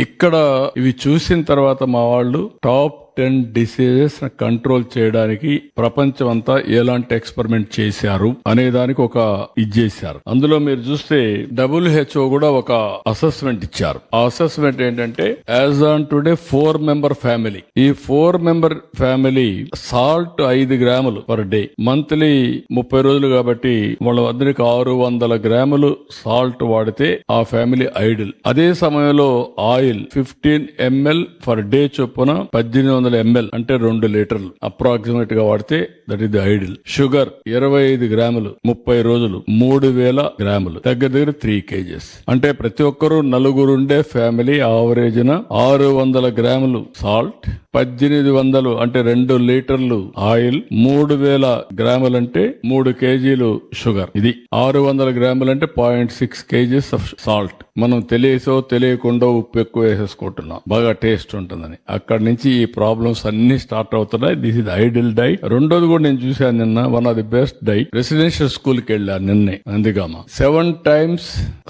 ఇక్కడ ఇవి చూసిన తర్వాత మా వాళ్ళు టాప్ 10 డిసీజెస్ కంట్రోల్ చేయడానికి ప్రపంచం అంతా ఎలాంటి ఎక్స్పెరిమెంట్ చేశారు అనే దానికి ఒక ఇది చేశారు. అందులో మీరు చూస్తే WHO కూడా ఒక అసెస్మెంట్ ఇచ్చారు. ఆ అసెస్మెంట్ ఏంటంటే as on today 4 member family, ఈ 4 మెంబర్ ఫ్యామిలీ సాల్ట్ 5 గ్రాములు పర్ డే, మంత్లీ 30 రోజులు కాబట్టి వాళ్ళ వద్దరికి 600 గ్రాములు సాల్ట్ వాడితే ఆ ఫ్యామిలీ ఐడిల్. అదే సమయంలో ఆయిల్ 15 ml పర్ డే చొప్పున 1800 ml అంటే 2 లీటర్లు అప్రాక్సిమేట్ గా వాడితే that is the ideal. Sugar 25 గ్రాములు 30 రోజులు 3000 గ్రాములు, దగ్గర 3 kgs. అంటే ప్రతి ఒక్కరూ నలుగురుండే ఫ్యామిలీ ఆవరేజ్ 600 గ్రాములు సాల్ట్, 1800 అంటే 2 లీటర్లు ఆయిల్, 3000 గ్రాములు అంటే 3 కేజీలు షుగర్. ఇది 600 గ్రాములు అంటే 0.6 kgs ఆఫ్ సాల్ట్. మనం తెలియసో తెలియకుండా ఉప్పు ఎక్కువ వేసేసుకుంటున్నాం, బాగా టేస్ట్ ఉంటుందని. అక్కడి నుంచి ఈ ప్రాబ్లమ్స్ అన్ని స్టార్ట్ అవుతున్నాయి. This is ideal diet. రెండోది కూడా నేను చూశాను నిన్న, one of the best diet. Residential school కి వెళ్ళాను నిన్నే అందుకమ్మా. 7 times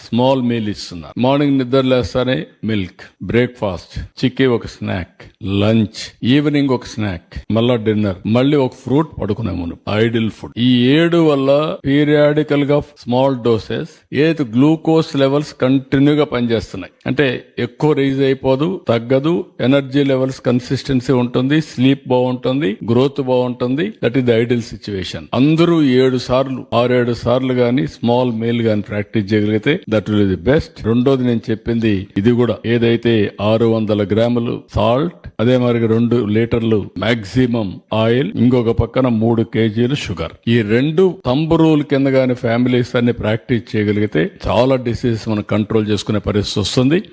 స్మాల్ మీల్ ఇస్తున్నారు. మార్నింగ్ నిద్ర లేస్తానే మిల్క్, బ్రేక్ఫాస్ట్, చిక్కీ ఒక స్నాక్, లంచ్, ఈవినింగ్ ఒక స్నాక్, మళ్ళా డిన్నర్, మళ్ళీ ఒక ఫ్రూట్ పడుకునే ముందు. Ideal food. ఈ 7 వల్ల పీరియాడికల్ గా స్మాల్ డోసెస్ ఏది గ్లూకోజ్ లెవెల్స్ కంటిన్యూగా పనిచేస్తున్నాయి. అంటే ఎక్కువ రైజ్ అయిపోదు, తగ్గదు, ఎనర్జీ లెవెల్స్ కన్సిస్టెన్సీ ఉంటుంది, స్లీప్ బాగుంటుంది, గ్రోత్ బాగుంటుంది. That is the ideal situation. అందరూ 7 సార్లు 6-7 సార్లు గానీ స్మాల్ మీల్ గానీ ప్రాక్టీస్ చేయగలిగితే దట్ విల్ ది బెస్ట్. రెండోది నేను చెప్పింది ఇది కూడా, ఏదైతే 600 గ్రాములు సాల్ట్, అదే మరి 2 లీటర్లు మాక్సిమం ఆయిల్, ఇంకొక పక్కన 3 కేజీలు షుగర్. ఈ 2 థంబ్ రూల్ కింద గానీ ఫ్యామిలీస్ అన్ని ప్రాక్టీస్ చేయగలిగితే చాలా డిసీజెస్ మనం కంట్రోల్ చేసుకునే పరిస్థితి వస్తుంది.